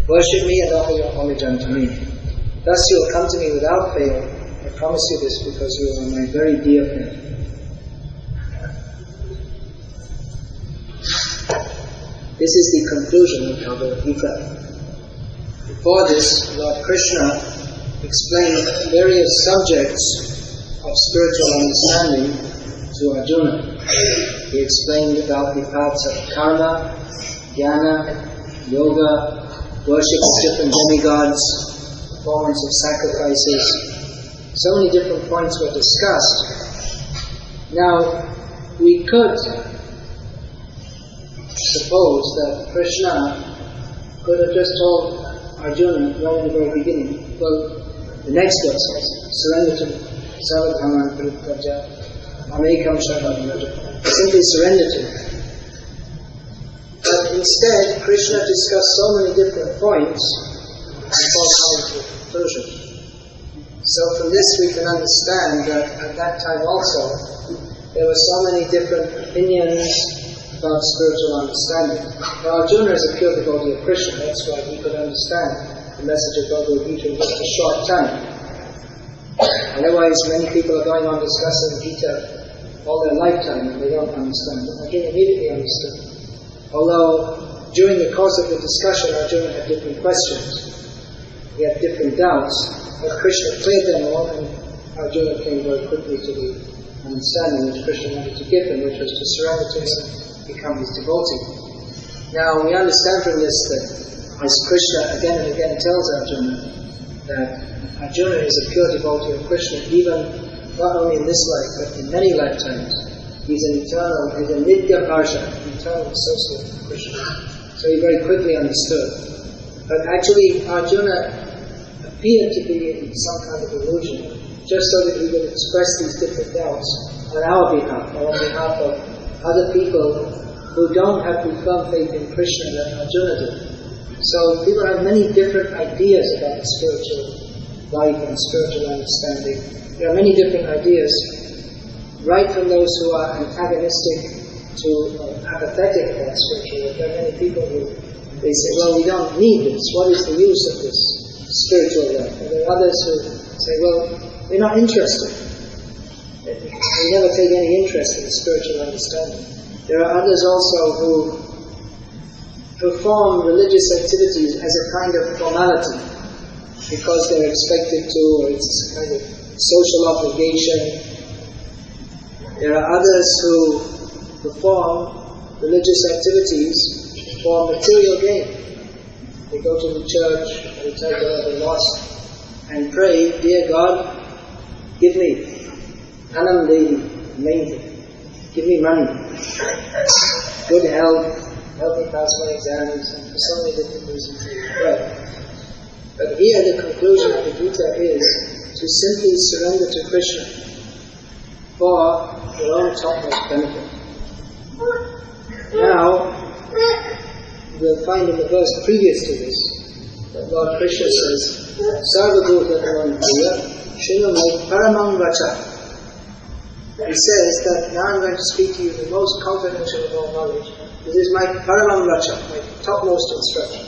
Worship me and offer your homage unto me. Thus you will come to me without fail. I promise you this because you are my very dear friend. This is the conclusion of Bhagavad Gita. Before this, Lord Krishna explained various subjects of spiritual understanding to Arjuna. He explained about the paths of karma, jnana, yoga, worship of different demigods, performance of sacrifices. So many different points were discussed. Now, we could suppose that Krishna could have just told Arjuna right in the very beginning, well, the next verse says, surrender to me, sarvadharman parityajya, amekam sharanam vraja. Simply surrender to me. But instead, Krishna discussed so many different points before coming to a conclusion. So from this we can understand that at that time also, there were so many different opinions about spiritual understanding. Now Arjuna is a pure devotee of Krishna, that's why he could understand the message of Bhagavad Gita in just a short time. Otherwise, many people are going on discussing Gita all their lifetime and they don't understand it. Arjuna immediately understood. Although during the course of the discussion, Arjuna had different questions. He had different doubts, but Krishna cleared them all and Arjuna came very quickly to the understanding which Krishna wanted to give him, which was to surrender to him and become his devotee. Now we understand from this that as Krishna again and again tells Arjuna that Arjuna is a pure devotee of Krishna, even not only in this life but in many lifetimes. He's an eternal, he's a nitya bharsha, an eternal associate of Krishna. So he very quickly understood. But actually Arjuna appeared to be in some kind of illusion, just so that he would express these different doubts on our behalf, or on behalf of other people who don't have the firm faith in Krishna that Arjuna did. So people have many different ideas about spiritual life and spiritual understanding. There are many different ideas, right from those who are antagonistic to apathetic about spiritual life. There are many people who they say, well, we don't need this. What is the use of this spiritual life? And there are others who say, well, we're not interested. We never take any interest in spiritual understanding. There are others also who perform religious activities as a kind of formality because they're expected to, or it's a kind of social obligation. There are others who perform religious activities for material gain. They go to the church, recite the mosque, and pray, dear God, give me anam devi, main thing. Give me money, good health, help me pass my exams, and for so many different reasons they pray. But here the conclusion of the Gita is to simply surrender to Krishna for your own topmost benefit. Now, we'll find in the verse previous to this that Lord Krishna says, Sarvabhuta Dharampriya Shinamai Paramam Vacha. He says that now I'm going to speak to you the most confidential of all knowledge. This is my Paramam Vacha, my topmost instruction.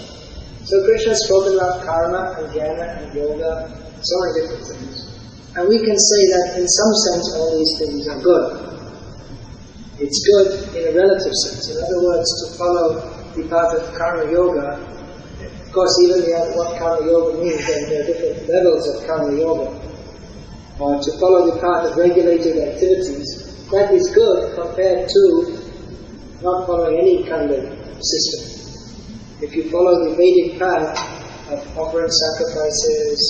So Krishna has spoken about karma and jnana and yoga, so many different things. And we can say that in some sense all these things are good. It's good in a relative sense. In other words, to follow the path of karma yoga, of course even what karma yoga means, there are different levels of karma yoga. Or to follow the path of regulated activities, that is good compared to not following any kind of system. If you follow the Vedic path of offering sacrifices,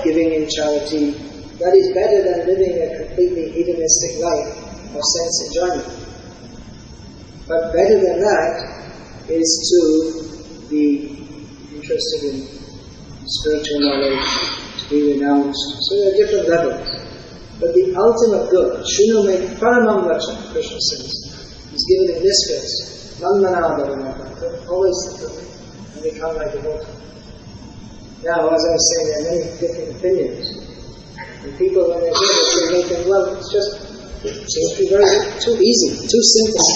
giving in charity, that is better than living a completely hedonistic life of sense enjoyment. But better than that is to be interested in spiritual knowledge, to be renounced. So there are different levels. But the ultimate good, Shunu me paramam vacha, Krishna says, is given in this verse. Always think of me and become like a devotee. Now, as I was saying, there are many different opinions. And people, when they hear this, they think, well, it seems to be too easy, too simple.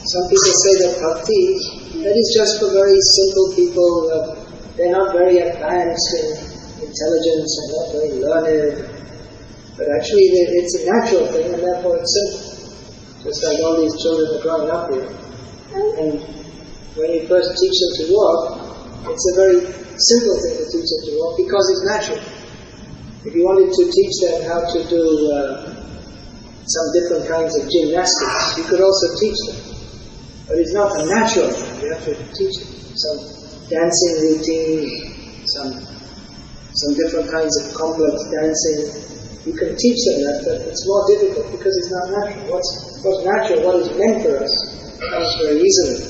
Some people say that bhakti, that is just for very simple people who have They're not very advanced in intelligence and not very learned, but actually it's a natural thing and therefore it's simple. Just like all these children are growing up here. And when you first teach them to walk, it's a very simple thing to teach them to walk because it's natural. If you wanted to teach them how to do some different kinds of gymnastics, you could also teach them. But it's not a natural thing, you have to teach them. Some dancing routine, some different kinds of complex dancing. You can teach them that, but it's more difficult because it's not natural. What's natural, what is meant for us, comes very easily.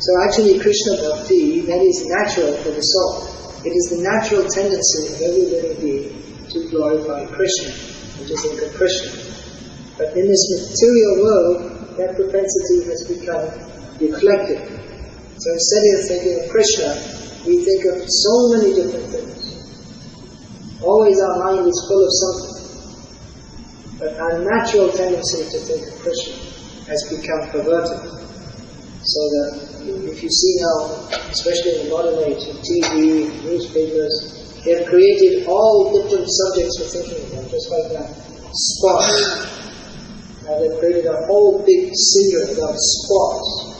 So actually Krishna Bhakti, that is natural for the soul. It is the natural tendency of every living being to glorify Krishna and to think of Krishna. But in this material world, that propensity has become deflected. So instead of thinking of Krishna, we think of so many different things. Always our mind is full of something. But our natural tendency to think of Krishna has become perverted. So that if you see now, especially in the modern age, in TV, newspapers, they have created all different subjects for thinking about, just like that. Sports. Now they've created a whole big serial about sports.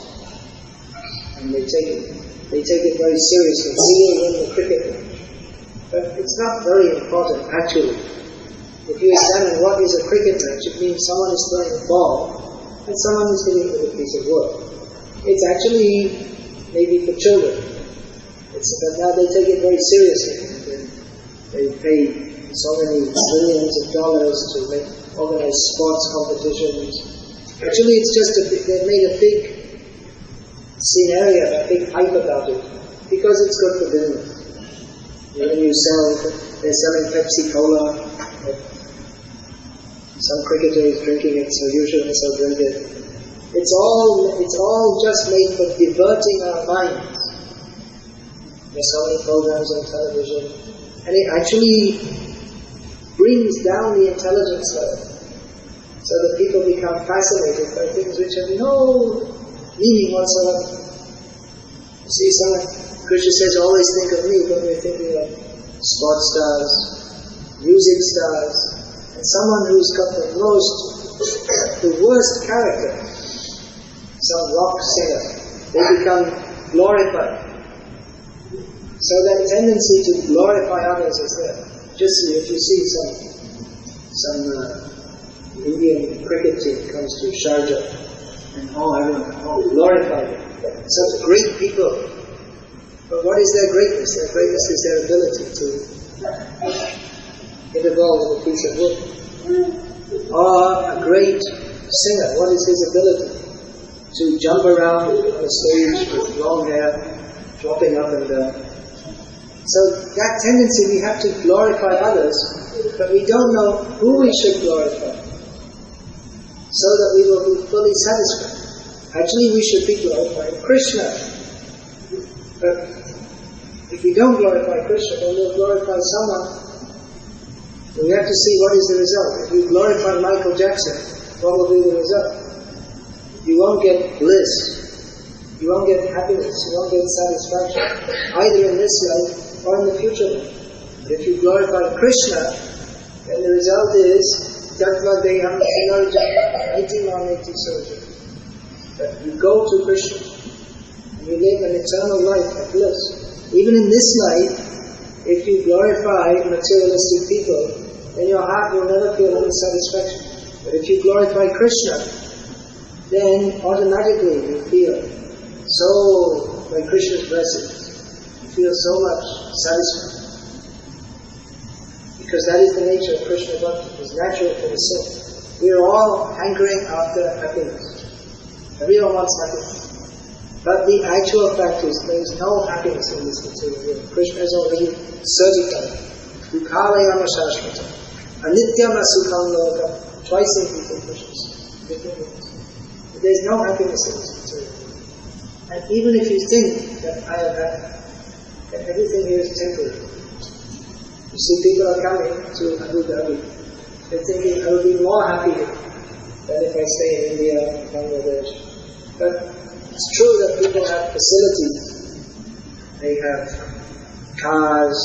And they take it very seriously. Who will win the cricket match? But it's not very important, actually. If you examine what is a cricket match, it means someone is throwing a ball and someone is hitting it with a piece of wood. It's actually maybe for children. But now they take it very seriously. They pay so many millions of dollars to organize sports competitions. Actually, it's just they've made a big scenario, a big hype about it, because it's good for business. When they're selling Pepsi Cola. Some cricketer is drinking it, so you should also drink it. It's all just made for diverting our minds. There's so many programs on television, and it actually brings down the intelligence level, so that people become fascinated by things which have no meaning whatsoever. You see, Krishna says, always think of me when you're thinking of sports stars, music stars, and someone who's got the worst character, some rock singer, they become glorified. So that tendency to glorify others is there. Just if you see some Indian cricket team comes to Sharjah, and everyone glorify them. Such great people. But what is their greatness? Their greatness is their ability to hit a ball with a piece of wood. Or a great singer, what is his ability? To jump around on a stage with long hair, dropping up and down. So that tendency, we have to glorify others, but we don't know who we should glorify, so that we will be fully satisfied. Actually, we should be glorifying Krishna. But if we don't glorify Krishna, then we'll glorify someone. We have to see what is the result. If you glorify Michael Jackson, what will be the result? You won't get bliss. You won't get happiness. You won't get satisfaction, either in this life or in the future life. But if you glorify Krishna, then the result is Tatva Deyam Sinarja Iti Mameti Soja. That you go to Krishna and you live an eternal life of bliss. Even in this life, if you glorify materialistic people, then your heart will never feel any satisfaction. But if you glorify Krishna, then automatically you feel so, by Krishna's blessings, you feel so much satisfied. Because that is the nature of Krishna Bhakti. It's natural for the soul. We are all hankering after happiness. Everyone wants happiness. But the actual fact is, there is no happiness in this material world. Krishna has already certified. Dukhalayama Shashvata. Anityama Sukham Loka. Twice in people Krishna. There is no happiness in this material world. And even if you think that I am happy, that everything here is temporary. You see, people are coming to Abu Dhabi. They're thinking, I will be more happy than if I stay in India, Bangladesh. But it's true that people have facilities. They have cars,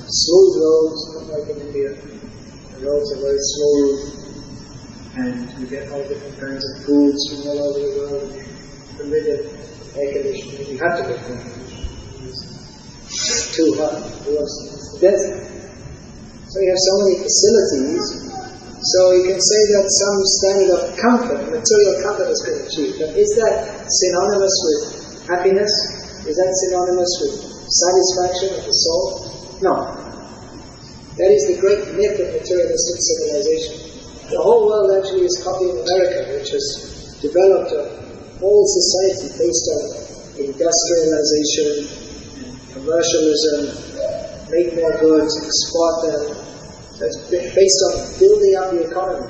smooth roads, not like in India. The roads are very smooth, and you get all different kinds of foods from all over the world. The middle air conditioning, you have to get air conditioning. It's too hot, it was the desert. So you have so many facilities, so you can say that some standard of comfort, material comfort has been achieved. But is that synonymous with happiness? Is that synonymous with satisfaction of the soul? No. That is the great myth of materialistic civilization. The whole world actually is copying America, which has developed a whole society based on industrialization and commercialism, make more goods, export them. So it's based on building up the economy.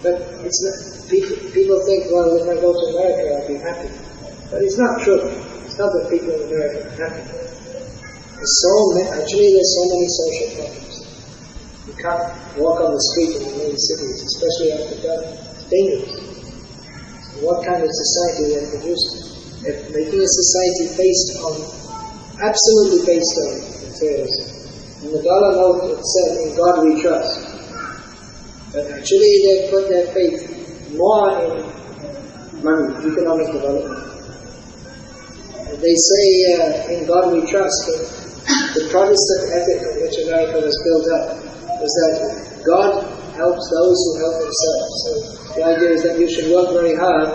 But it's not, people think, well, if I go to America, I'll be happy. But it's not true. It's not that people in America are happy. There's so many social problems. You can't walk on the street in the main cities, especially after dark. It's dangerous. So what kind of society are they producing? They're making a society absolutely based on materialism. In the dollar note, it said, "In God we trust." But actually, they put their faith more in money, economic development. They say, "In God we trust," but the Protestant ethic on which America was built up was that God helps those who help themselves. So the idea is that you should work very hard,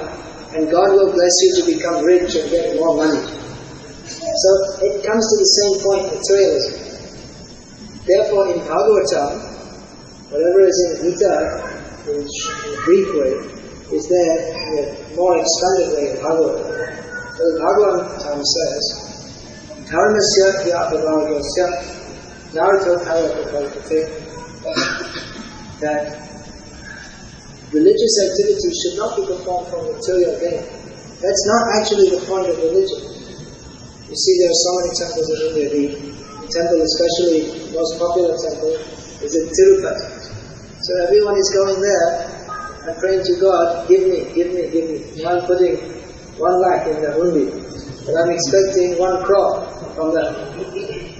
and God will bless you to become rich and get more money. So it comes to the same point, materialism. Therefore, in Bhagavatam, whatever is in Gita, in the Greek way, is there in a more expanded way in Bhagavatam. So the Bhagavatam says, "Dharmasya vyapavāgasya nartha-bhava-prakāpate," that religious activity should not be performed for material gain. That's not actually the point of religion. You see, there are so many temples in India. The temple, especially the most popular temple, is at Tirupati. So everyone is going there and praying to God, "Give me, give me, give me." Now I'm putting 1 lakh in the hundi, but I'm expecting 1 crore from that.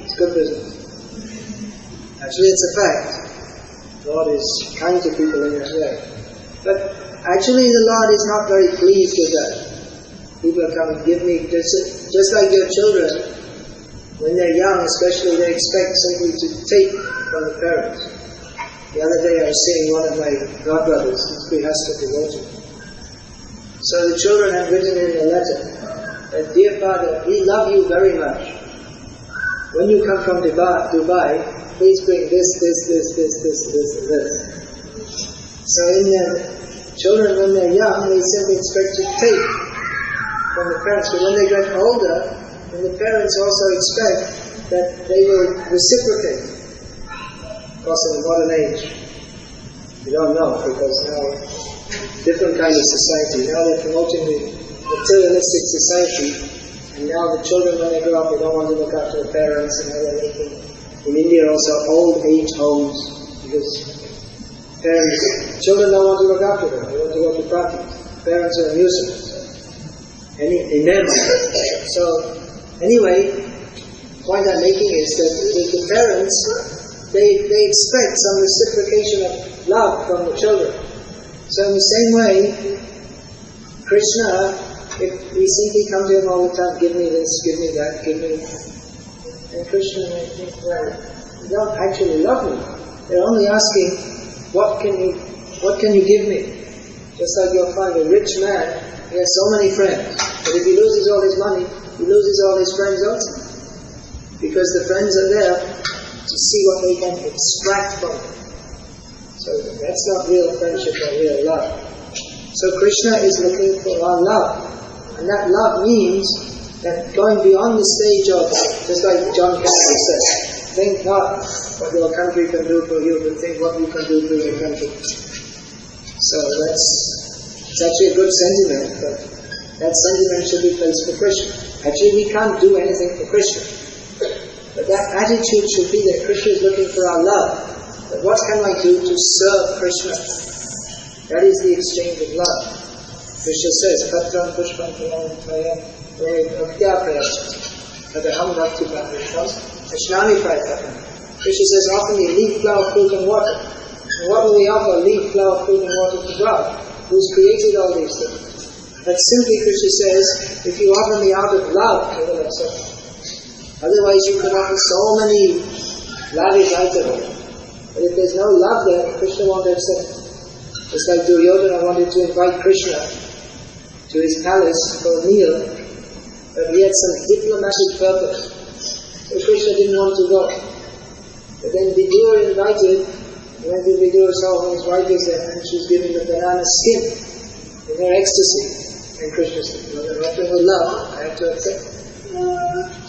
It's good business. Actually, it's a fact. God is kind to people in that way. But actually, the Lord is not very pleased with that. People are coming, "Give me," just like your children. When they're young, especially, they expect simply to take from the parents. The other day I was seeing one of my godbrothers, he's Grihastha devotee. So the children have written in a letter that, "Dear Father, we love you very much. When you come from Dubai, please bring this, and this. So in their children, when they're young, they simply expect to take from the parents. But when they get older, and the parents also expect that they will reciprocate. Of course, in the modern age, we don't know, because now, different kind of society. Now they're promoting the materialistic society, and now the children, when they grow up, they don't want to look after the parents, and now they're making, in India also, old age homes, because children don't want to look after them, they want to go to parties. Parents are a nuisance. So, anyway, the point I'm making is that the parents, they expect some reciprocation of love from the children. So in the same way, Krishna, if we simply come to him all the time, "Give me this, give me that, give me..." And Krishna may think, well, you don't actually love me. They're only asking, what can you give me? Just like you'll find a rich man, he has so many friends, but if he loses all his money, he loses all his friends also. Because the friends are there to see what they can extract from him. So that's not real friendship or real love. So Krishna is looking for our love. And that love means that going beyond the stage of, just like John Kennedy said, think not what your country can do for you, but think what you can do for your country. So it's actually a good sentiment, but that sentiment should be placed for Krishna. Actually, we can't do anything for Krishna. But that attitude should be that Krishna is looking for our love. But what can I do to serve Krishna? That is the exchange of love. Krishna says, "Patram pushpam pranam tvayam bhaktya prayam." Adaham bhakti bhakti comes, Ashnami Prayatana. Krishna says, offer me leaf, flower, fruit and water. And what will we offer? Leaf, flower, fruit and water to God, who's created all these things. But simply Krishna says, if you offer me out of love, I will accept it. Otherwise you could offer so many lavish items. But if there's no love there, Krishna won't accept it. Just like Duryodhana wanted to invite Krishna to his palace for a meal, but he had some diplomatic purpose. So Krishna didn't want to go. But then Vidura invited, he went to Vidura's home, his wife is there, and she's giving the banana skin in her ecstasy. And Krishna said, well, I'm offering her love, I have to accept it.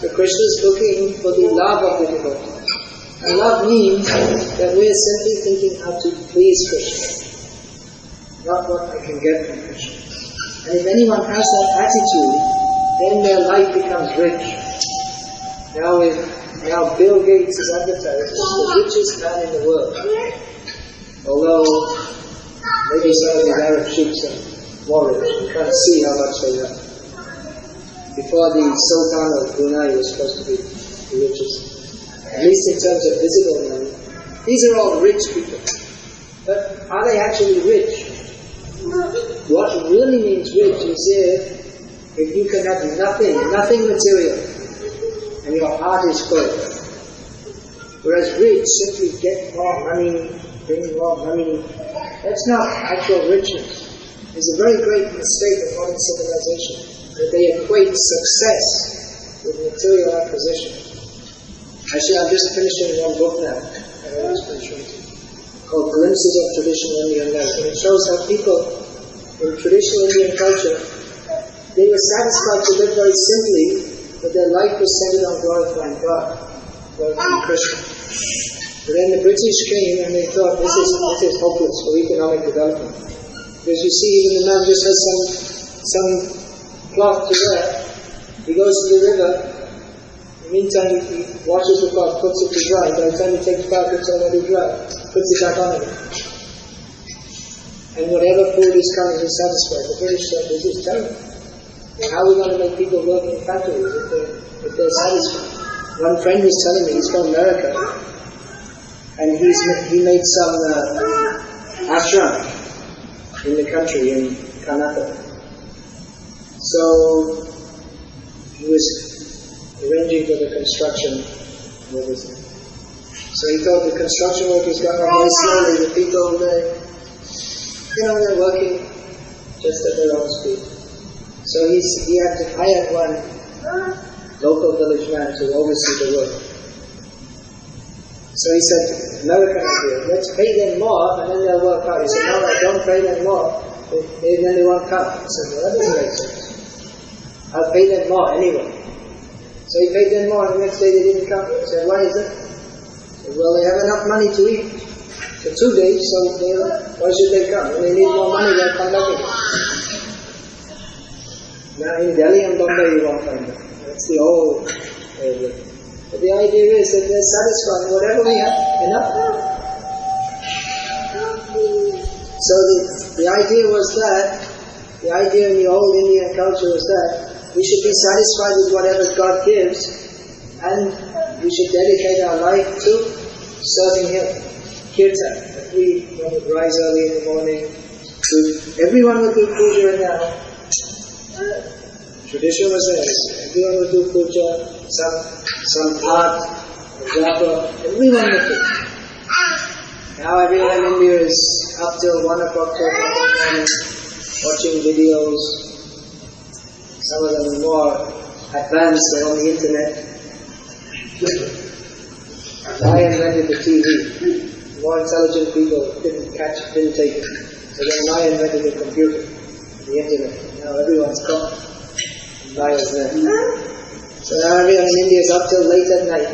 So Krishna is looking for the love of the devotee. And love means that we're simply thinking how to please Krishna, not what I can get from Krishna. And if anyone has that attitude, then their life becomes rich. Now Bill Gates is advertised as the richest man in the world. Although maybe some of these Arab sheikhs are more rich, you can't see how much they have. Before the Sultan of Brunei was supposed to be the richest, at least in terms of visible money. These are all rich people. But are they actually rich? What really means rich is if you can have nothing material, and your heart is full. Whereas rich simply get more money, bring more money. That's not actual richness. It's a very great mistake of modern civilization, that they equate success with material acquisition. Actually, I'm just finishing one book now, called Glimpses of Traditional Indian Life, and it shows how people in traditional Indian culture, they were satisfied to live very simply, but their life was centered on glorifying God, glorifying Krishna. But then the British came and they thought, this is hopeless for economic development. Because you see, even the man just has some cloth to wear. He goes to the river. In the meantime, he washes the cloth, puts it to dry. By the time he takes back, it's already dry. Puts it back on again. And whatever food is coming, he's satisfied. The British said, this is terrible. And how are we going to make people work in factories if they're satisfied? One friend was telling me, he's from America, and he made some ashram in the country, in Karnataka. So he was arranging for the construction and everything. So he thought the construction work is going on very slowly. The people, they're working just at their own speed. So he had to hire one local village man to oversee the work. So he said, American idea, let's pay them more and then they'll work out. He said, no, don't pay them more, then they won't come. I said, well, that doesn't make sense. I'll pay them more anyway. So he paid them more and the next day they didn't come. I said, why is it? He said, well, they have enough money to eat for 2 days, so why should they come? When they need more money, they'll come back again. Now in Delhi and Bombay you won't find them. That's the old way of living. But the idea is that they're satisfied with whatever we have, enough. So the idea was that, the idea in the old Indian culture was that we should be satisfied with whatever God gives, and we should dedicate our life to serving Him. Kirtan, that we would rise early in the morning. Everyone would do puja in their home. Tradition was there. Everyone would do puja, some art, japa, everyone would do. Now everyone in India is up till 1 o'clock, 2 o'clock in the morning, watching videos. Some of them are more advanced, they're on the internet. I invented the TV. More intelligent people didn't take it. So then I invented the computer, the internet. Now everyone's got Maya's there. So now everyone in India is up till late at night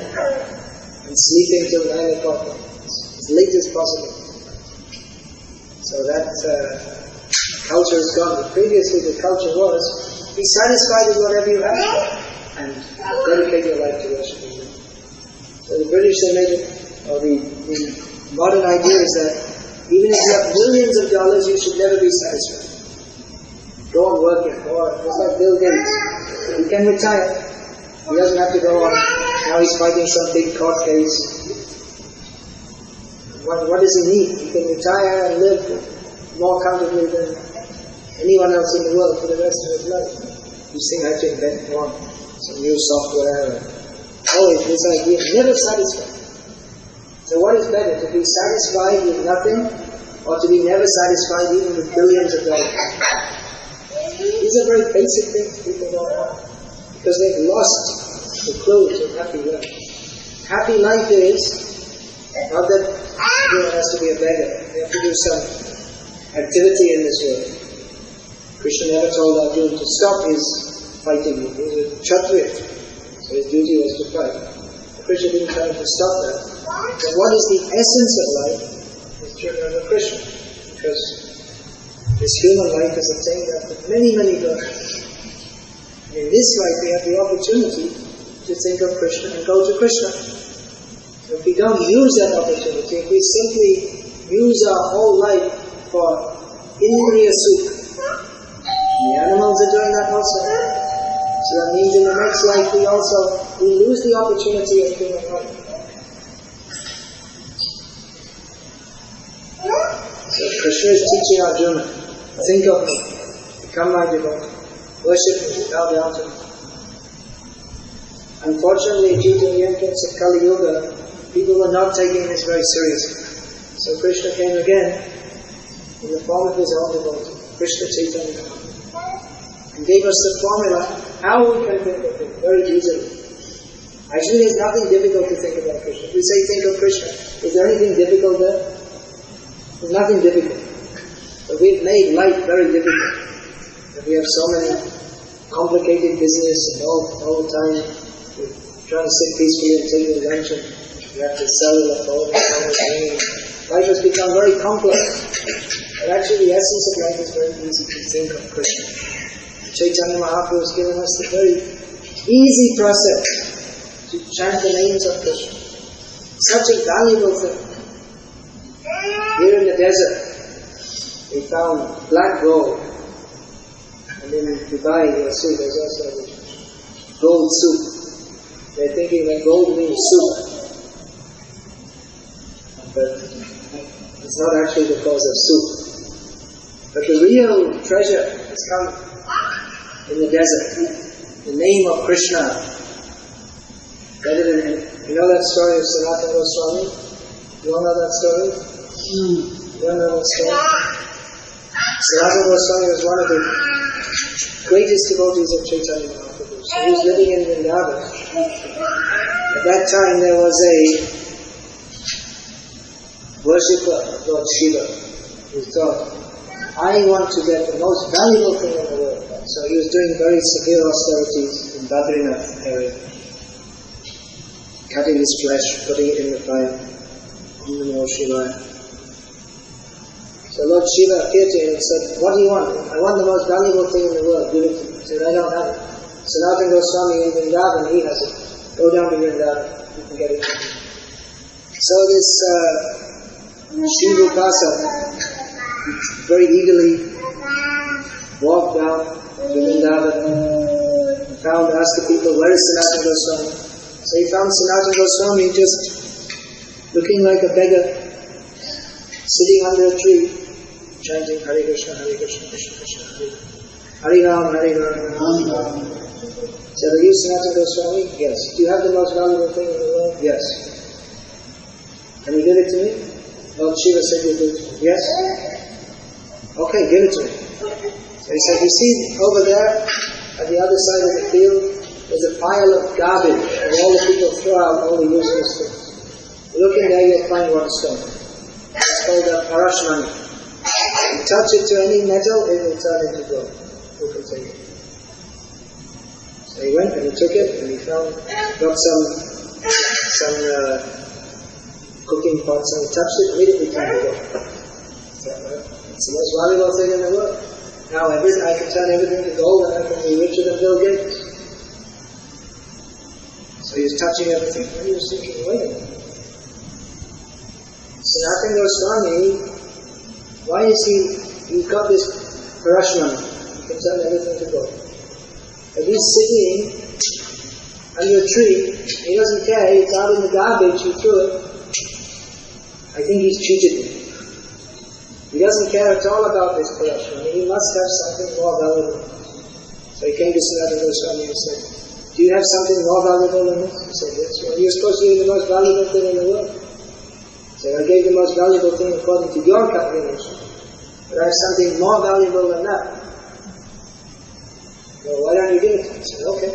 and sleeping till 9 o'clock, as late as possible. So that culture is gone. But previously the culture was, be satisfied with whatever you have and dedicate your life to worshiping Him. So the British, they made it, or the modern idea is that even if you have millions of dollars, you should never be satisfied. Go on working, or just like Bill Gates, he can retire. He doesn't have to go on. Now he's fighting some big court case. What does he need? He can retire and live more comfortably than anyone else in the world for the rest of his life. You seem to have to invent some new software. Always this idea, never satisfied. So what is better, to be satisfied with nothing, or to be never satisfied even with billions of dollars? These are very basic things people don't know, because they've lost the clue to happy life. Happy life is not that everyone has to be a beggar. They have to do some activity in this world. Krishna never told Arjuna to stop his fighting. He was a Kshatriya, so his duty was to fight. Krishna didn't tell him to stop that. But what is the essence of life is children of Krishna, because this human life is attained after many, many births. In this life we have the opportunity to think of Krishna and go to Krishna. So if we don't use that opportunity, if we simply use our whole life for indriya sukha, the animals are doing that also. So that means in the next life we lose the opportunity of human life. So Krishna is teaching Arjuna, think of me, become my devotee, worship me, bow down to me. Unfortunately, due to the entrance of Kali Yuga, people were not taking this very seriously. So Krishna came again in the form of his own devotee, Krishna Chaitanya, and gave us the formula how we can think of him very easily. Actually, there's nothing difficult to think about Krishna. If we say think of Krishna, is there anything difficult there? There's nothing difficult. But we've made life very difficult. And we have so many complicated business, and all the time we're trying to sit peacefully and take the lunch, and we have to sell the phone. Life has become very complex. But actually the essence of life is very easy to think of Krishna. Chaitanya Mahaprabhu has given us a very easy process to chant the names of Krishna. Such a valuable thing. Here in the desert, we found black gold. And in Dubai, you'll see there's also gold soup. They're thinking that gold means soup. But it's not actually because of soup. But the real treasure has come in the desert. The name of Krishna. Better than, you know that story of Sanatana Goswami? You all know that story? You don't know that story? Krsna Consciousness was one of the greatest devotees of Chaitanya Mahaprabhu. So he was living in Vrindavan. At that time there was a worshipper of Lord Shiva who thought, I want to get the most valuable thing in the world. So he was doing very severe austerities in Badrinath area. Cutting his flesh, putting it in the fire. Namo Shivaya. So Lord Shiva appeared to him and said, what do you want? I want the most valuable thing in the world, give it to me. He said, I don't have it. Sanatana Goswami in Vrindavan, he has it. Go down to Vrindavan, you can get it. So this Shivupasa very eagerly walked down to Vrindavan and asked the people, where is Sanatana Goswami? So he found Sanatana Goswami just looking like a beggar, sitting under a tree, chanting Hare Krishna, Krishna Krishna, Hare Ram, Hare Ram. So are you Sanatana Goswami? Yes. Do you have the most valuable thing in the world? Yes. Can you give it to me? Lord Shiva said you do. Yes? Okay, give it to me. So he said, you see over there, at the other side of the field, there's a pile of garbage where all the people throw out all the useless things. Look in there, you'll find one stone. It's called a parashmani. You touch it to any metal, it will turn into gold. Who can take it? So he went and he took it and he got some cooking pots and he touched it, immediately turned to gold. It's the most valuable thing in the world. Now I can turn everything to gold and I can be richer than Bill Gates. So he was touching everything and he was thinking, wait a minute. Sanatana Goswami, why is he's got this parashmani, he can turn everything to gold. But he's sitting under a tree. He doesn't care. It's out in the garbage. You threw it. I think he's cheated me. He doesn't care at all about this collection. I mean, he must have something more valuable. So he came to Sanatana Goswami and said, do you have something more valuable than this? He said, yes. Well, you're supposed to be the most valuable thing in the world. He said, I gave the most valuable thing according to your calculation. But I have something more valuable than that. Well, why don't you give it to me? He said, okay.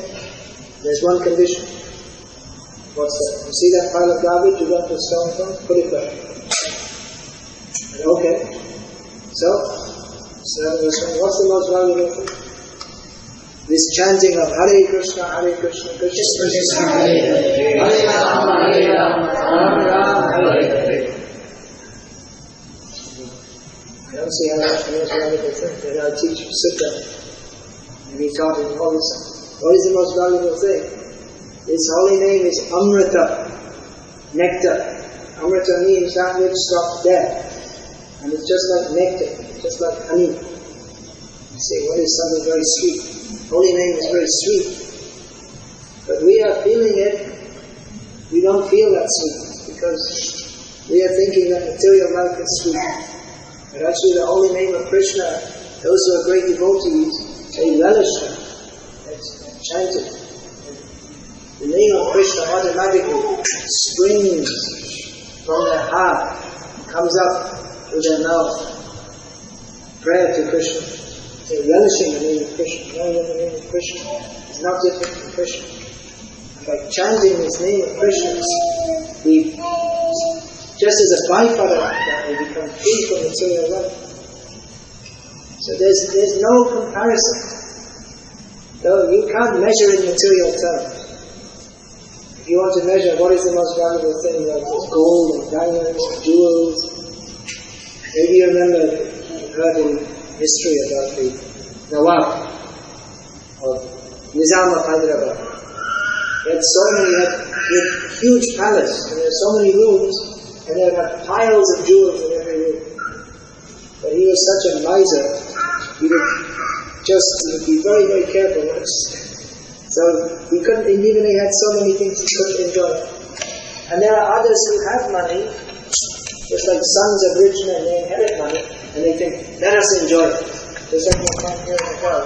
There's one condition. What's that? You see that pile of garbage you got the stone from? Put it back. Okay. So, what's the most valuable thing? This chanting of Hare Krishna, Krishna Krishna, Hare Rama, Rama Rama, Hare. I don't see how that's the most valuable thing. Then our teacher sit down and he taught him all this. What is the most valuable thing? His holy name is Amrita, nectar. Amrita means that which stops death. And it's just like nectar, just like honey. You say, what is something very sweet? Holy name is very sweet. But we are feeling it, we don't feel that sweetness because we are thinking that material life is sweet. But actually the holy name of Krishna, those who are great devotees, they relish it. It's chanted. The name of Krishna automatically springs from their heart, comes up with their mouth. Prayer to Krishna. They're relishing the name of Krishna. Knowing the name of Krishna is not different from Krishna. And by chanting this name of Krishna, we, just as a byproduct of that, we become free from material life. So there's no comparison. Though you can't measure in material terms. If you want to measure what is the most valuable thing, like gold and diamonds and jewels. Maybe you remember, you heard in history about the Nawab of Nizam of Hyderabad. He had a huge palace, and there were so many rooms, and there were piles of jewels in every room. But he was such a miser, he would be very, very careful what to spend. So he couldn't, even he had so many things he couldn't enjoy. And there are others who have money, just like sons of rich men, they inherit money, and they think, let us enjoy it. Just like you'll find here in the Gulf.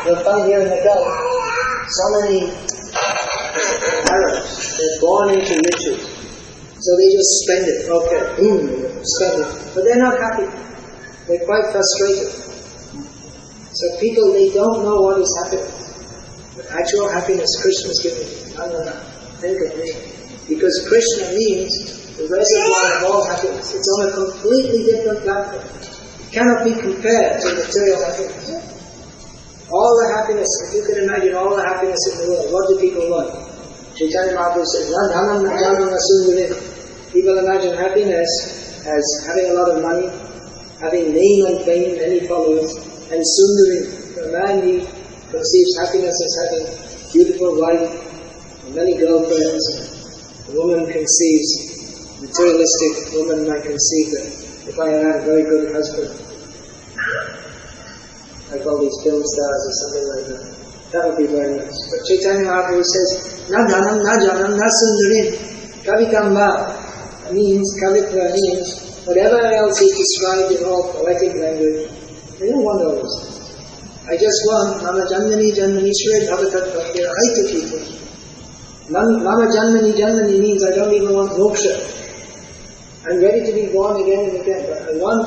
You'll find here in the Gulf so many Arabs, they're born into riches. So they just spend it, okay, spend it. But they're not happy. They're quite frustrated. So people, they don't know what is happiness. But actual happiness, Krishna is giving. No. Think of me. Because Krishna means the reservoir of all happiness. It's on a completely different platform. It cannot be compared to material happiness. All the happiness, if you can imagine all the happiness in the world, what do people want? Chaitanya Mahaprabhu says, people imagine happiness as having a lot of money, having name and fame, many followers, and sundari. For a man, he conceives happiness as having beautiful wife, and many girlfriends. A woman conceives, materialistic woman might conceive that if I had a very good husband, like all these film stars or something like that, that would be very nice. But Chaitanya Mahaprabhu says, na dhanam, na janam, na sundarim, kavikamba. Means, kavitva means, whatever else is described in all poetic language, I don't want all those things. I just want Mama Janmani Janmanishwari Bhavatat Bhakya Aitakita. Mama Janmani Janmani means I don't even want moksha. I'm ready to be born again and again, but I want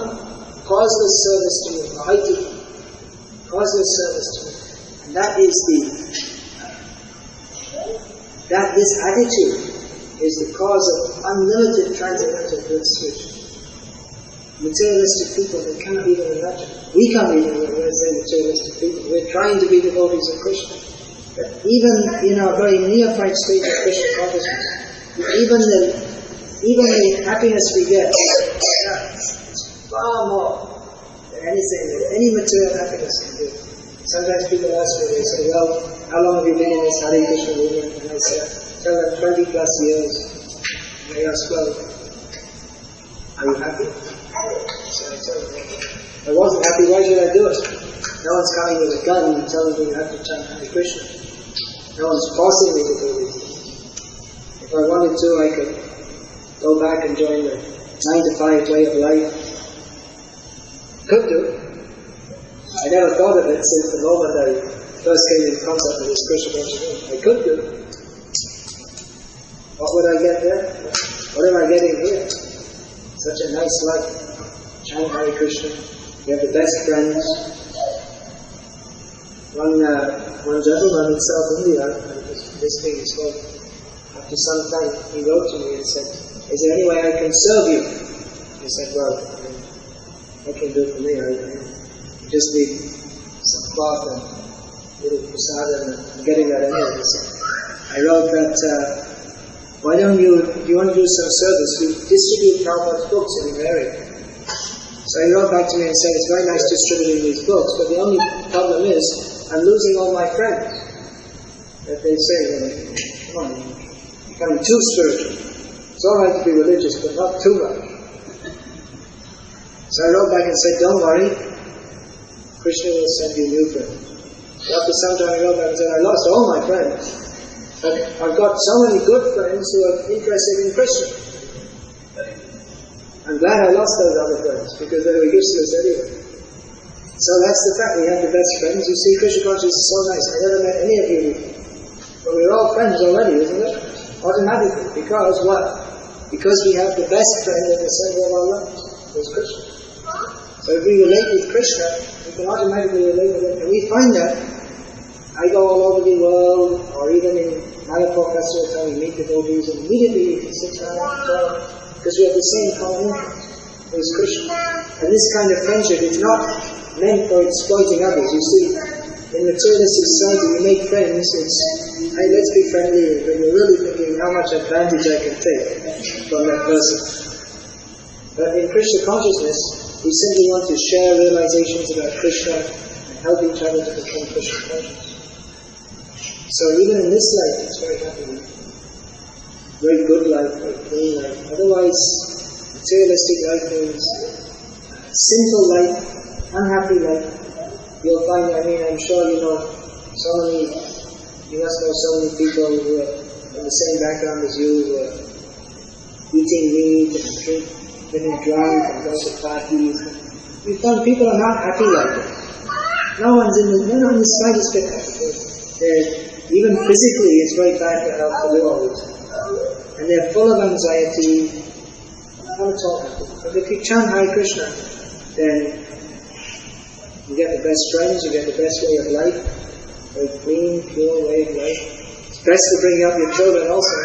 causeless service to you, Aitakita. Causeless service to you. And that is this attitude is the cause of unlimited transcendental bliss, which materialistic people, they cannot even imagine. We can't even say materialistic people. We're trying to be devotees of Krishna. But even in our very neophyte stage of Krishna consciousness, even the happiness we get is far more than anything, than any material happiness can do. Sometimes people ask me, they say, well, how long have you been in this Hare Krishna movement? And I tell them 20 plus years. And they ask, well, are you happy? So I tell them, I wasn't happy, why should I do it? No one's coming with a gun and telling me you have to chant Hare Krishna. No one's forcing me to do these things. If I wanted to, I could go back and join the 9-to-5 way of life. Could do. I never thought of it since the moment I first came in contact with this Krsna Consciousness. I could do. What would I get there? What am I getting here? Such a nice life. Chant Hare Krishna. You have the best friends. One gentleman in South India, I was visiting his home. After some time, he wrote to me and said, "Is there any way I can serve you?" I said, "Well, what can you do for me? I just need some cloth and a little prasad, and I'm getting that anyway." So I wrote that, why don't you, if you want to do some service, you distribute Prabhupada's books in your area. So he wrote back to me and said, "It's very nice distributing these books, but the only problem is, I'm losing all my friends." That they say, "Come on, you're becoming too spiritual. It's all right to be religious, but not too much." So I wrote back and said, "Don't worry, Krishna will send you new friends." After some time I wrote back and said, "I lost all my friends, but I've got so many good friends who are interested in Krishna. I'm glad I lost those other friends, because they were useless anyway." So that's the fact, we have the best friends. You see, Krsna Consciousness is so nice. I never met any of you before. But we're all friends already, isn't it? Automatically. Because what? Because we have the best friend in the center of our lives, who is Krishna. So if we relate with Krishna, we can automatically relate with him. And we find that. I go all over the world, or even in Mayapur festival time, we meet devotees, and immediately we can sit down and talk, because we have the same common interest, who is Krishna. And this kind of friendship is not meant for exploiting others. You see, in materialistic society, we make friends, it's, hey, let's be friendly, but you're really thinking how much advantage I can take from that person. But in Krishna consciousness, we simply want to share realizations about Krishna and help each other to become Krishna conscious. So even in this life, it's very happy, very good life, very clean life. Otherwise, materialistic life means sinful life, unhappy life. You'll find, I'm sure you know you must know so many people who are in the same background as you, who are eating meat and getting drunk and going to parties. You find people are not happy like that. No one's in the slightest bit happy. Even physically, it's very bad for health to do all this. And they're full of anxiety, not at all happy. But if you chant Hare Krishna, then you get the best friends, you get the best way of life, very clean, pure way of life. It's best to bring up your children also,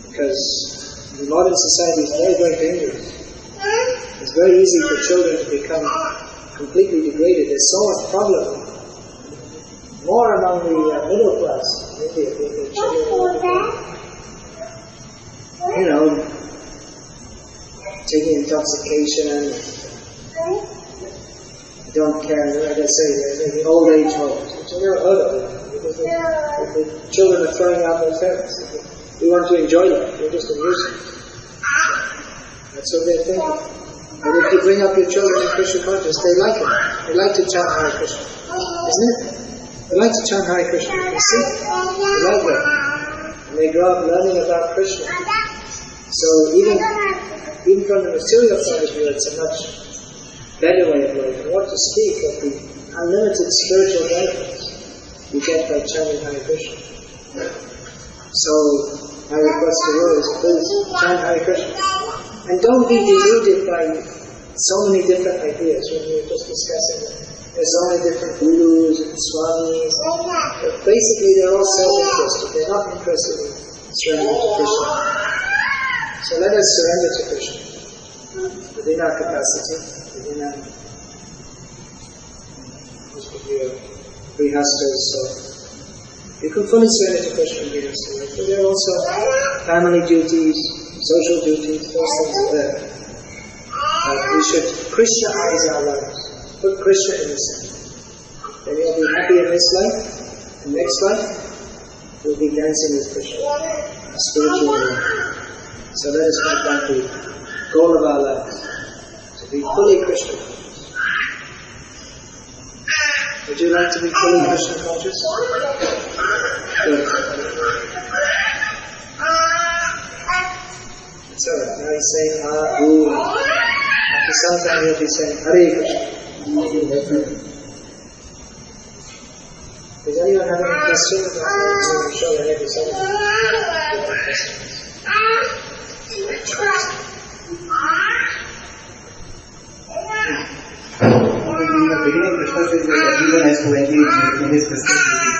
because in modern society it's very, very dangerous. It's very easy for children to become completely degraded. There's so much problem. More among the middle class in India, with the children, taking intoxication, don't care, like I say, they're the old age homes, which I never heard of it, because the children are throwing out their parents. We want to enjoy life, we're just a nuisance. That's what they're thinking. And if you bring up your children in Krishna consciousness, they like it. They like to chant Hare Krishna, isn't it? They like to chant Hare Krishna. You see? They like that. And they grow up learning about Krishna. So even from the material point of view, it's a much better way of life. And what to speak of the unlimited spiritual benefits you get by chanting Hare Krishna. So my request to you is please chant Hare Krishna. And don't be deluded by so many different ideas when we were just discussing it. There's so many different gurus and swamis. But basically they're all self-interested. They're not interested in surrendering to Krishna. So let us surrender to Krishna within our capacity, within our grihastas. So you can fully surrender to Krishna in grihasta. But there are also family duties, social duties, those things are there. We should Krishna-ize our lives. Put Krishna in the center. Then you'll be happy in this life, and next life, you'll be dancing with Krishna, a spiritual life. So let us make that the goal of our lives, to be fully Krishna. Would you like to be fully Krishna conscious? Good. That's alright. Now he's saying Ahu. After some time he'll be saying Hare Krishna. Does anyone have any questions about that? I'm sure there may be some questions. In the beginning, Krishna says that everyone has to engage in his prescribed duties.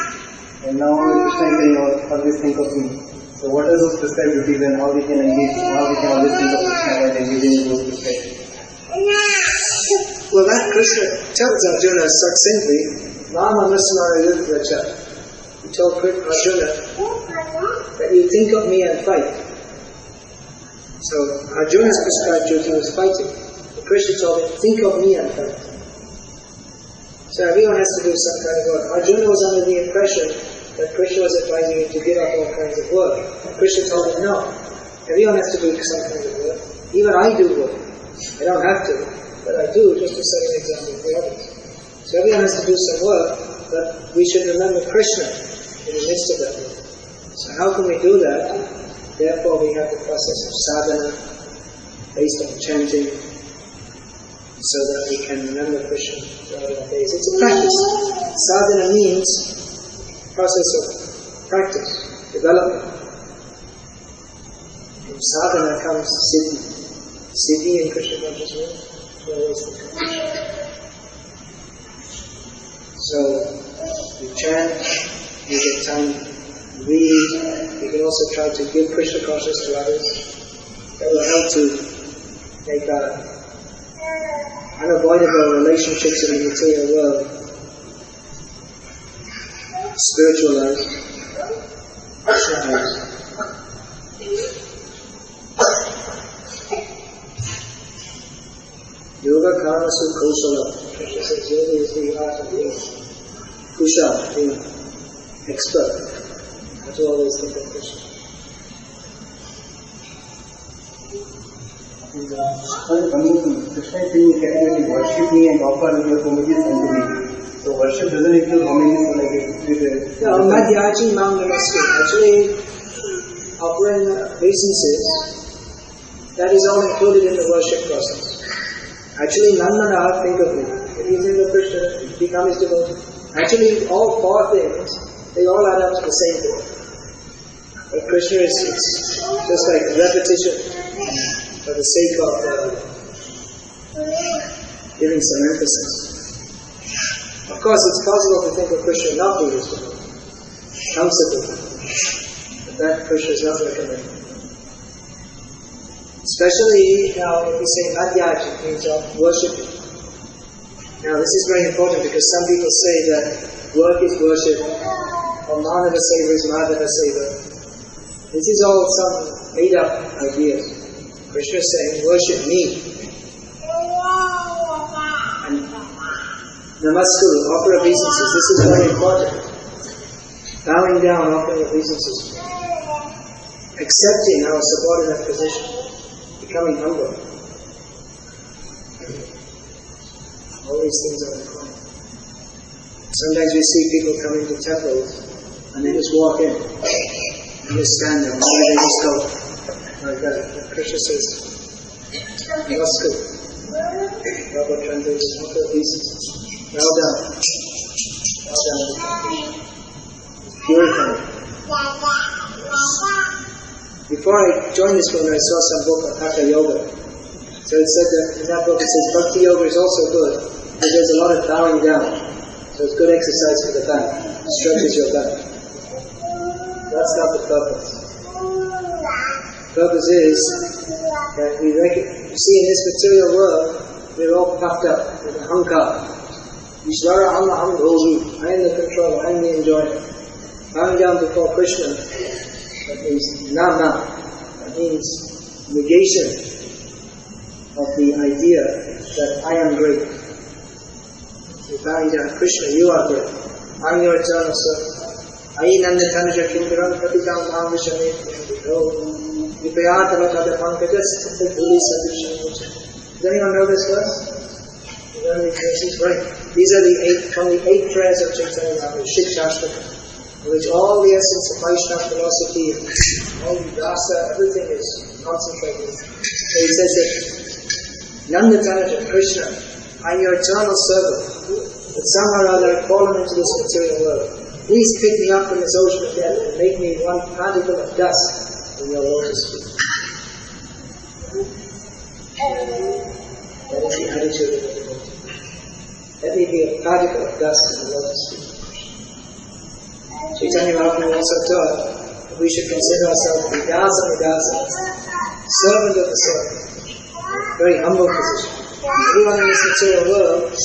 And now Krishna is saying, always think of me. So what are those prescribed duties and how we can engage, how we can always think of Krishna while engaging in those prescribed duties? Well, that Krishna tells Arjuna succinctly, Rama Nusmara Yuddhacha. He told Arjuna that you think of me and fight. So Arjuna's prescribed duty was fighting. But Krishna told him, think of me and fight. So everyone has to do some kind of work. Arjuna was under the impression that Krishna was advising him to give up all kinds of work. And Krishna told him, no, everyone has to do some kind of work. Even I do work. I don't have to, but I do just to set an example for others. So everyone has to do some work, but we should remember Krishna in the midst of that work. So how can we do that? Therefore we have the process of sadhana, based on chanting, so that we can remember Krishna throughout our days. It's a practice. Sadhana means process of practice, development. From sadhana comes siddhi. Siddhi in Krishna consciousness. So you chant, you get time to read. You can also try to give Krishna consciousness to others. That will help to make our unavoidable relationships in the material world spiritualized, Krishnaized. Yoga karma su kausala. Krishna says yoga is the art of being kusha, being expert. Have to always think of Krishna. Krishna is saying you worship me and offer your homage unto me. So worship doesn't include homage, so like it. No, Madhyaji Mam Namaste. Actually, offering obeisances, that is all included in the worship process. Actually, Nandana, think of me. If you think of Krishna, become his devotee. Actually, all four things, they all add up to the same thing. But Krishna is just like repetition for the sake of giving some emphasis. Of course, it's possible to think of Krishna not being his devotee. Comfortable. But that Krishna is not recommended. Especially now, if we say Madhyaji, it means of worshipping. Now, this is very important because some people say that work is worship, or Manava Seva is Madhava Seva. This is all some made-up ideas. Krishna is saying, worship me. And Namaskuru, offer obeisances. This is very important. Bowing down, offering obeisances. Accepting our subordinate position. Becoming humble. All these things are important. Sometimes we see people come into temples and they just walk in and just stand there, and they just go like that. And Krishna says, Namaskar. Baba translates, offer obeisances. Bow down. Bow down. Purify. Before I joined this movement, I saw some book on Hatha Yoga. So it said that in that book it says Bhakti Yoga is also good because there's a lot of bowing down. So it's good exercise for the back. It stretches your back. That's not the purpose. The purpose is that we see in this material world, we're all puffed up with ahankar. Ishvara aham bhoju. I am the controller, I am the enjoyer. Bowing down before Krishna, that means nama. That means negation of the idea that I am great. You're bowing down, Krishna, you are great. I'm your eternal servant. Ayi nanda tanuja kinkaram pratikam mahamishamit yandito vipayatava tada pankajas dhuli sadisham. Does anyone know this verse? You know these verses? Right. These are from the 8 prayers of Chaitanya Mahaprabhu, Shikshashtaka, in which all the essence of Vaishnava philosophy, all the rasa, everything is concentrated. So he says that, Nanda Tanaja, Krishna, I'm your eternal servant, but somehow or other I've fallen into this material world. Please pick me up from this ocean of death and make me one particle of dust in your lotus feet. That is the attitude of the devotee. Let me be a particle of dust in the lotus feet. Chaitanya Mahaprabhu also taught that we should consider ourselves to be dasa, servant of the servant. Very humble position. Everyone in this material world is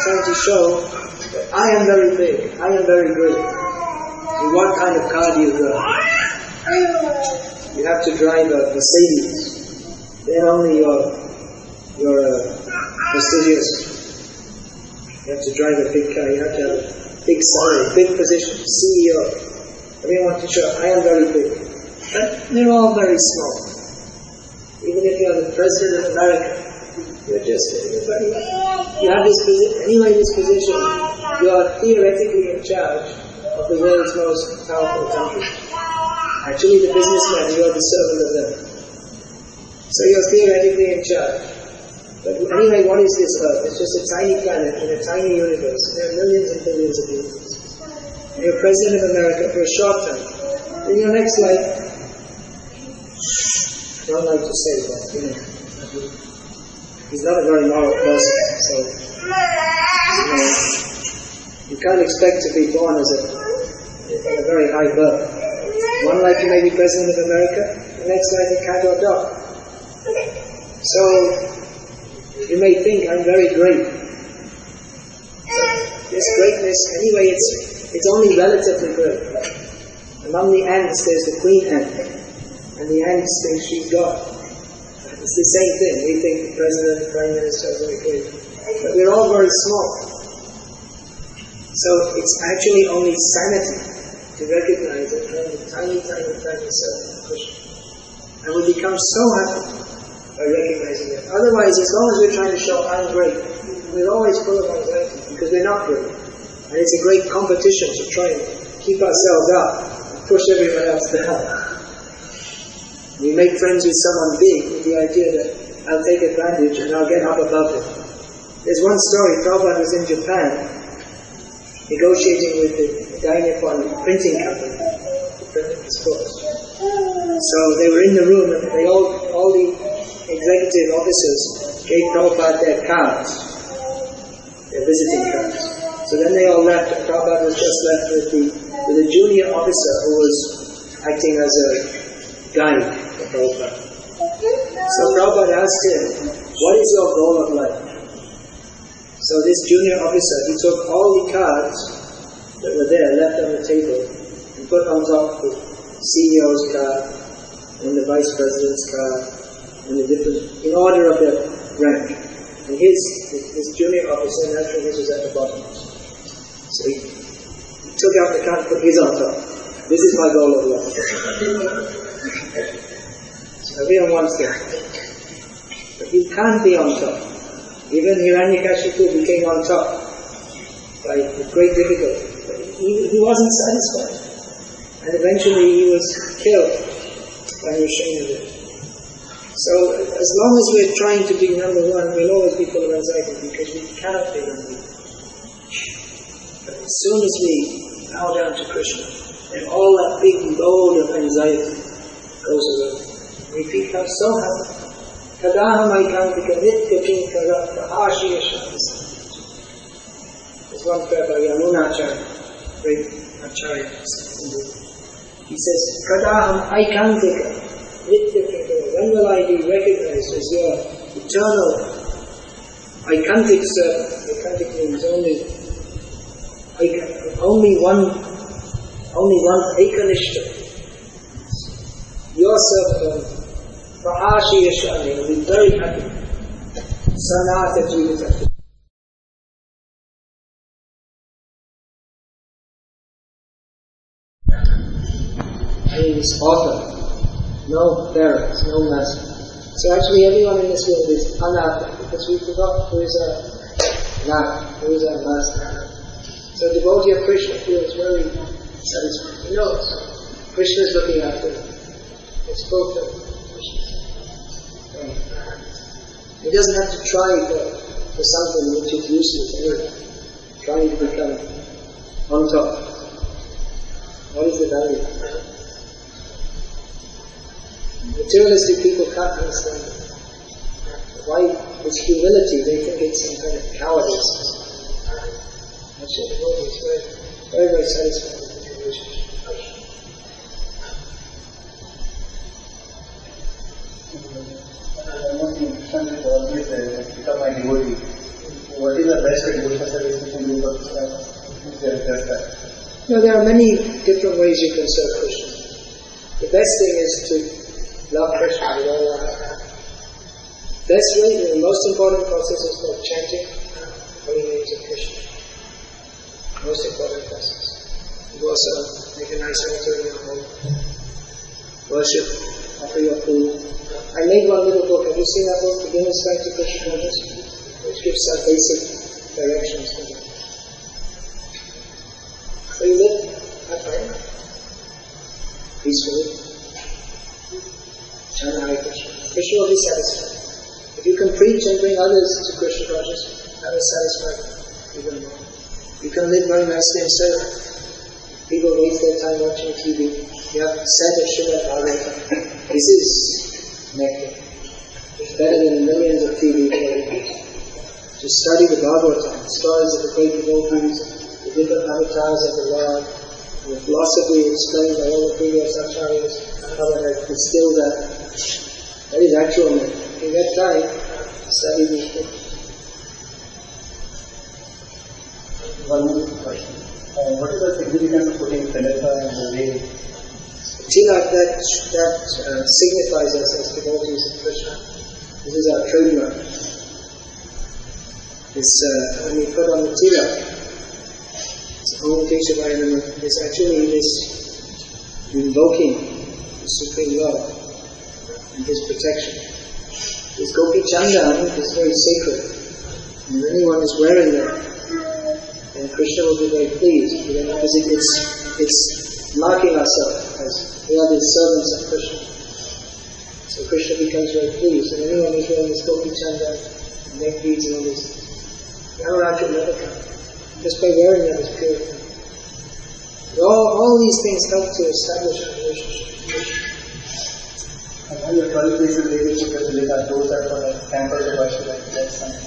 trying to show that I am very big, I am very great. In what kind of car do you drive? You have to drive a Mercedes. Then only you're prestigious. You have to drive a big car. You have to have a big salary, big position, CEO. Everyone wants to show I am very big. But they're all very small. Even if you're the President of America, you're just you have this position. Anyway, this position, you are theoretically in charge of the world's most powerful country. Actually, the businessman, you are the servant of them. So you're theoretically in charge. But anyway, what is this Earth? It's just a tiny planet in a tiny universe. There are millions and billions of universes. And you're President of America for a short time. In your next life, I don't like to say that, he's not a very moral person, so you can't expect to be born as in a very high birth. One life you may be President of America, the next life a cat or dog. So you may think I'm very great. This greatness, anyway, it's only relatively great. Among the ants, there's the queen ant. And the ants think she's God. It's the same thing. We think the President, the Prime Minister are very great. But we're all very small. So it's actually only sanity to recognize that I'm a tiny servant of Krishna. And we become so happy by recognizing that. Otherwise, as long as we're trying to show I'm great, we're always full of anxiety because we're not great. And it's a great competition to try and keep ourselves up and push everyone else down. We make friends with someone big with the idea that I'll take advantage and I'll get up above him. There's one story. Prabhupada was in Japan negotiating with the Dai Nippon printing company to print his books. So they were in the room and all the executive officers gave Prabhupada their cards, their visiting cards. So then they all left and Prabhupada was just left with a junior officer who was acting as a guide. Prabhupada. So Prabhupada asked him, what is your goal of life? So this junior officer, he took all the cards that were there, left on the table, and put on top the CEO's card, and the Vice President's card, and the different, in order of their rank. And his junior officer, naturally his was at the bottom. So he took out the card and put his on top. This is my goal of life. Everyone wants that. But you can't be on top. Even Hiranyakashipu became on top with great difficulty. But he wasn't satisfied. And eventually he was killed by Nrsimhadev. So as long as we're trying to be number one, we'll always be full of anxiety because we cannot be number one. But as soon as we bow down to Krishna, then all that big load of anxiety goes away. We become so happy. Kadaham aikantika nitya chinkara prahashiya shantasa. There's one prayer by Yamunacharya, great Acharya. He says, Kadaham aikantika nitya chinkara. When will I be recognized as your eternal aikantic servant? Aikantic means only one aikanishta. Your servant, Prahashiya Shani, will be very happy. Sanata Jivita. I mean, it's author. No parents, no master. So actually everyone in this world is anata, because we forgot who is our Now, who is our master? So devotee of Krishna feels very satisfied. He knows Krishna is looking after him. It's both of Krishna. He doesn't have to try for something which is useless anyway. Trying to become on top. What is the value? Materialistic people can't understand it. Why? It's humility. They think it's some kind of cowardice. Actually, the devotee is very, very satisfied with the relationship. Krishna is always become my devotee. What is the best devotional service we can do for Krishna? No, there are many different ways you can serve Krishna. The best thing is to love Krishna with all your heart. Best way, the most important process is called chanting holy names of Krishna. Most important process. You also make a nice altar in your home. Worship, offer your food. I made one little book. Have you seen that book, Beginner's Guide to Krishna Consciousness? Which gives some basic directions for you. So you live happily, peacefully. Chant Hare Krishna. Krishna will be satisfied. If you can preach and bring others to Krishna consciousness, that will satisfy even more. You can live very nicely and serve. People waste their time watching TV. You have set of Srimad Bhagavatam. This is nectar. It's better than millions of TV programs. Just study the Bhagavatam, the stories of the great devotees, the different avatars of the Lord, the philosophy explained by all the previous acharyas, how they have distilled that. That is actual nectar. If you get time, study these things. One more question. What is the significance of putting Tilaka in the veil? Tilak, that signifies us as devotees of Krishna. This is our trademark. When we put on the tilak, it's Om Keshavaya, it's actually this invoking the Supreme Lord and His protection. This Gopi Chandan is very sacred. And when anyone is wearing that, then Krishna will be very pleased, because it's marking ourselves as we are the servants of Krishna. So Krishna becomes very pleased. And anyone who's wearing this Gopi Chandan, neck beads and all this, Yamaraj will never come. Just by wearing that is purified. All these things help to establish a relationship with Krishna. And when the 12 places they will put the Tilaka, those are for like temples of worship, like that's fine.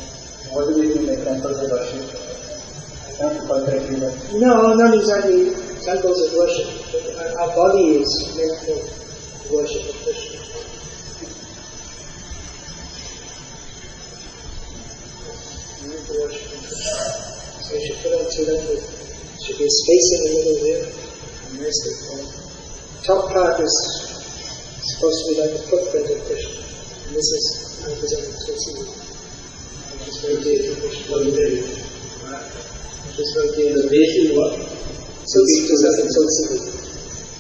What do they mean by temples of worship? I can't recall correctly, but... No, not exactly temples of worship. Our body is meant for the worship of Krishna. Meant to worship of Krishna. So you should put on tilak. There should be a space in the middle there, and rest it on. Top part is supposed to be like the footprint of Krishna, and this is representing Tulsi, which is very dear to Krishna. Which is very dear. The base is what? Tulsi.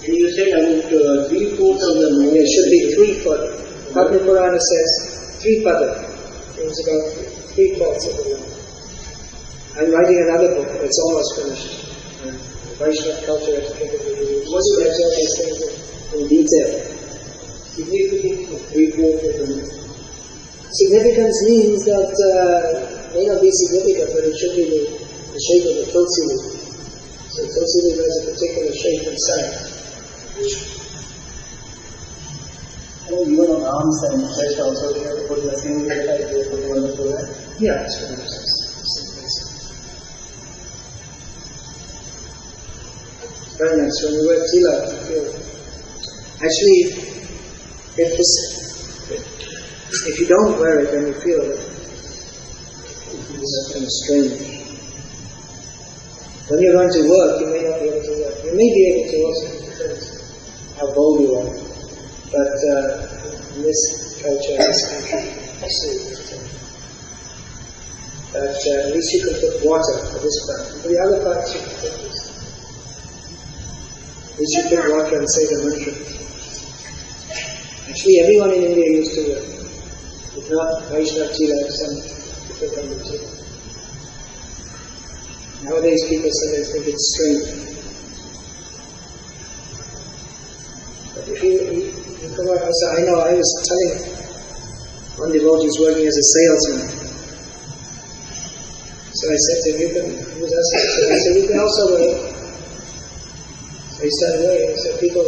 And you said about 3/4 of the It should be 3/4. Bhakti Purana says 3 pada. It's about 3/4 of the land. I'm writing another book, it's almost finished. Vaishnava culture educated. What do you observe these things in detail? significance of 3/4 of the land. Significance means that may not be significant, but it should be the shape of the Tulsi leaf. So Tulsi leaf has a particular shape and size. Even on arms and chest also we have to put the same way like we put on the forehead. Yeah, that's what I'm saying. Very nice. When you wear tilak, you feel. Actually, if you don't wear it, then you feel that it's kind of strange. When you're going to work, you may not be able to work. You may be able to also, depends how bold you are. But in this culture, in this country, I see that at least you can put water for this part. For the other parts, you can put this. At least you put water and say the mantra. Actually, everyone in India used to wear. If not, Vaishnava tilak, some different kind of tilak. Nowadays people sometimes think it's strange. But if you come out, I know I was telling one devotee who's working as a salesman. So I said to him, he was asking, I said, you can also wear it. So he started wearing it. So people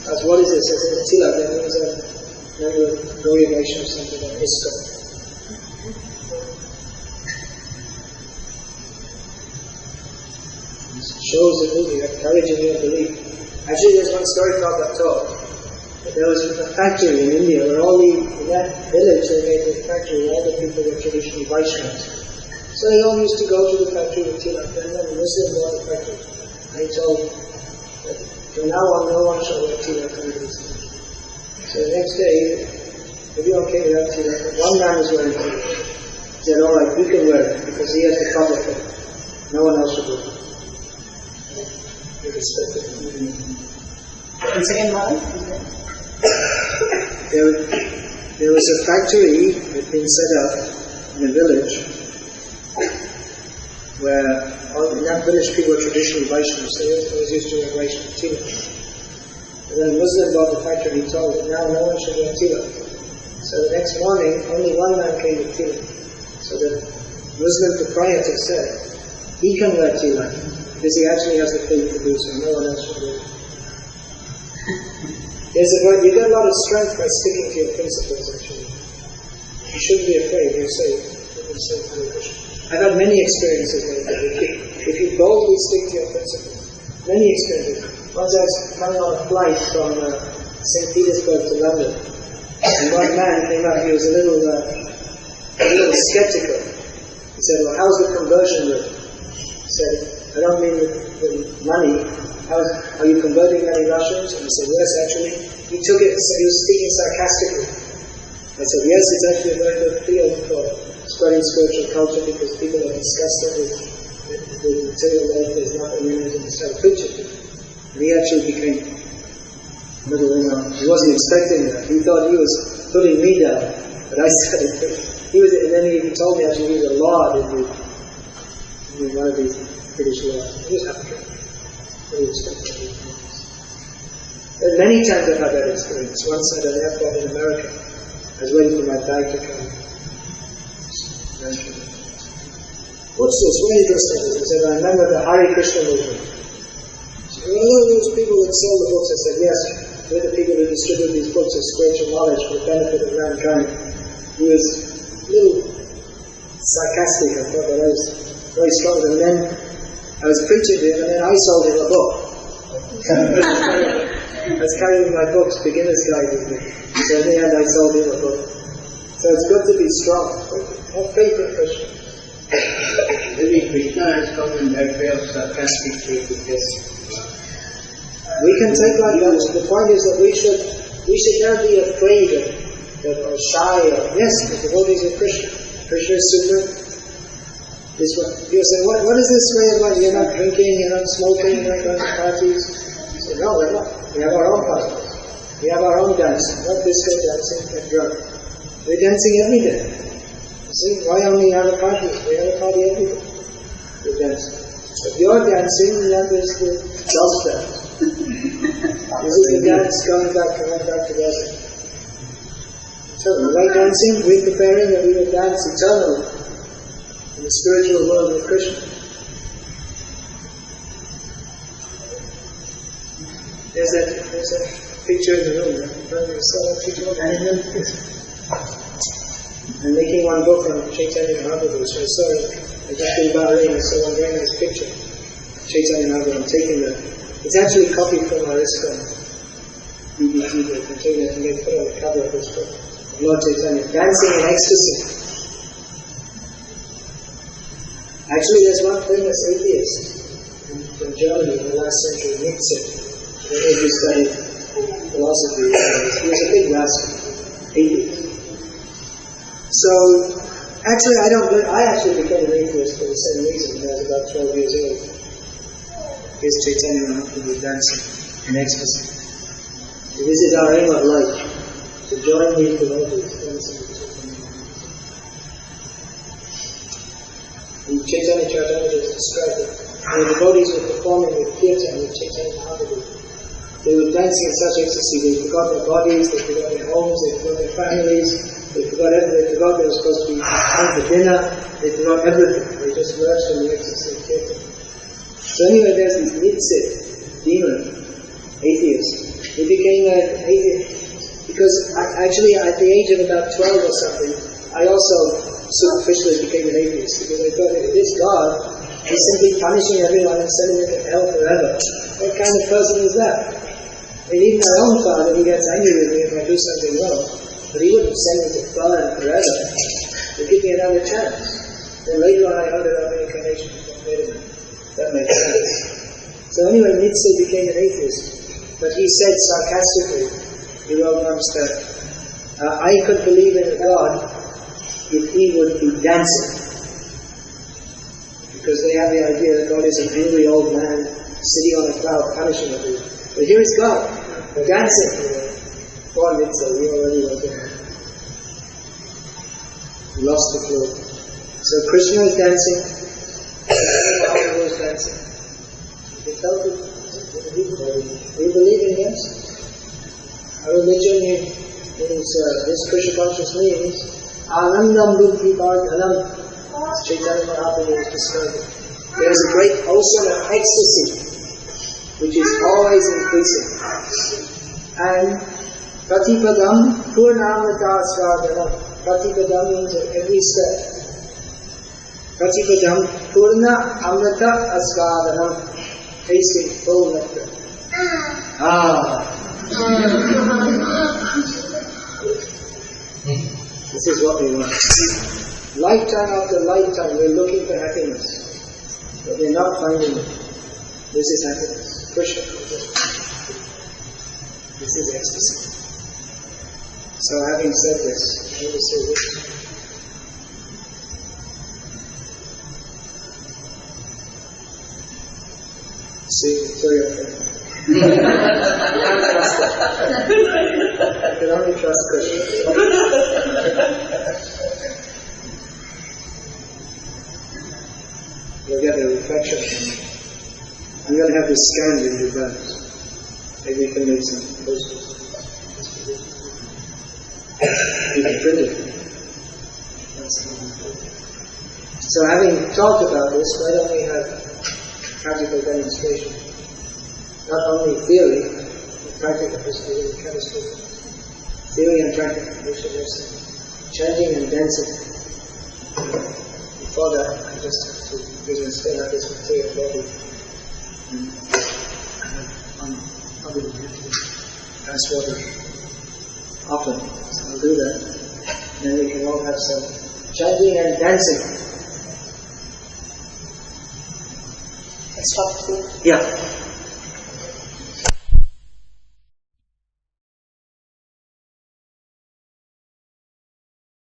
asked, what is this? I said, it's tilak. That means a member of Gauri Vaishnava or something like ISKCON. It shows that you have courage in your belief. Actually, there's one story called that talk. There was a factory in India where in that village they made a factory where all the people were traditionally Vaishnavas. So they all used to go to the factory with tilak. Then the Muslim bought the factory. And he told that from now on no one shall wear tilak under this country. So the next day, it'll be okay without tilak. But one man was wearing tilak. He said, alright, you can wear it because he has the proper faith. No one else should wear it. He respected him. And second one? There was a factory that had been set up in a village where in that village people were traditionally Vaishnavas, so they always used to wear Vaishnava tilak. And then a Muslim bought the factory and he told that now no one should wear tilak. So the next morning, only one man came with tilak. So the Muslim proprietor said, he can wear tilak because he actually has the faith to do so, no one else should wear it. You get a lot of strength by sticking to your principles, actually. You shouldn't be afraid, you're safe. You're safe for your Krishna. I've had many experiences like that. If you boldly stick to your principles, many experiences. Once I was coming on a flight from St. Petersburg to London, and one man came up, he was a little skeptical. He said, well, how's the conversion rate? He said, I don't mean the money. Are you converting many Russians? And I said, yes, actually. He took it, so he was speaking sarcastically. I said, yes, it's actually a very good field for spreading spiritual culture because people are disgusted with material life, there's nothing in it, and start preaching to them. And he actually became a little, he wasn't expecting that. He thought he was putting me down, but I started and then he told me actually he was a lord in one of these British lords. He was happy. And many times I've had that experience. Once at an airport in America, I was waiting for my bag to come. What's this? Why are you dressed like this? I said, I remember the Hare Krishna movement. He said, well, those people that sell the books. I said, yes, we're the people who distribute these books of spiritual knowledge for the benefit of mankind. He was a little sarcastic. I thought that I was very strong. And then I was preaching to him, and then I sold him a book. I was carrying my books, Beginner's Guide with me. So in the end I sold him a book. So it's good to be strong. Have faith in Krishna. Maybe Krishna has come in that way of sarcastic way to test. We can take like that. The point is that we should never be afraid or shy of, yes, the devotees of Krishna. Krishna is supreme. People say, what is this way of life? You're not drinking, you're not smoking, you're not going to parties. I say, no, we're not. We have our own parties. We have our own dancing, not disco dancing and drug. We're dancing every day. See, why only have a party? We have a party every day. We're dancing. If you're dancing, then there's the dance dance. This is the dance coming back together. So, by dancing, we're preparing that we will dance eternally in the spiritual world of Krishna. There's that picture in the room. You saw that picture of animal? I'm making one book on Chaitanya Mahaprabhu, so I saw it. I just in Bahrain, I saw one very nice picture. Chaitanya Mahaprabhu, I'm taking that. It's actually copied from our ISKCON DVD, the container, and they put on the cover of this book. Lord Chaitanya, dancing in ecstasy. Actually, there's one famous atheist from Germany in the last century, Nietzsche. He studied philosophy. He was a big rascal, atheist. So, actually, I actually became an atheist for the same reason. When I was about 12 years old. Here's Chaitanya Mahaprabhu dancing in ecstasy. This is our aim of life, to join these devotees dancing with Chaitanya Mahaprabhu. The Chaitanya Charitamrita has described it. And the devotees were performing with kirtan, with Chaitanya Mahaprabhu. They were dancing in such ecstasy, they forgot their bodies, they forgot their homes, they forgot their families, they forgot everything. They forgot they were supposed to be home for dinner, they forgot everything. They just merged in the ecstasy of kirtan. So anyway, there's this Nitsit demon, atheist. He became an atheist because actually at the age of about 12 or something, I also superficially became an atheist because I thought if this God is simply punishing everyone and sending them to hell forever, what kind of person is that? And even my own father, he gets angry with me if I do something wrong, but he wouldn't send me to burn forever. He'd give me another chance. Then later on I heard about reincarnation. Wait a minute, that makes sense. So anyway, Nietzsche became an atheist, but he said sarcastically, he wrote once that I could believe in a God if he would be dancing. Because they have the idea that God is an angry old man sitting on a cloud punishing everyone. But here is God, dancing. Poor Nietzsche, he already was there. He lost the clue. So Krishna was dancing, Mahaprabhu was dancing. You felt it? Do you believe in this? Our religion means, this Krishna consciousness means Anandam Buddhi Bhagavanam. Chaitanya Mahaprabhu is describing. There is a great ocean of ecstasy which is always increasing. And Pratipadam Purnamrita Asvadhanam. Pratipadam means at every step. Pratipadam Purna Amrita Asvadhanam. Tasting full nectar. This is what we want. Lifetime after lifetime we're looking for happiness, but we're not finding it. This is happiness. Krishna. This is ecstasy. So having said this, let me say this. See, so your friend. You can't trust that. You can only trust Krishna. You'll get a reflection from it. I'm going to have this scanned in advance. Maybe you can make some posters. You can print it. So having talked about this, why don't we have practical demonstration? Not only theory, but practical chemistry. Theory and practical. We should have some chanting and dancing. Before that, I just have to spin up this material body. I'll do pass water often, so I'll do that. And then we can all have some chanting and dancing. Stop here. Yeah.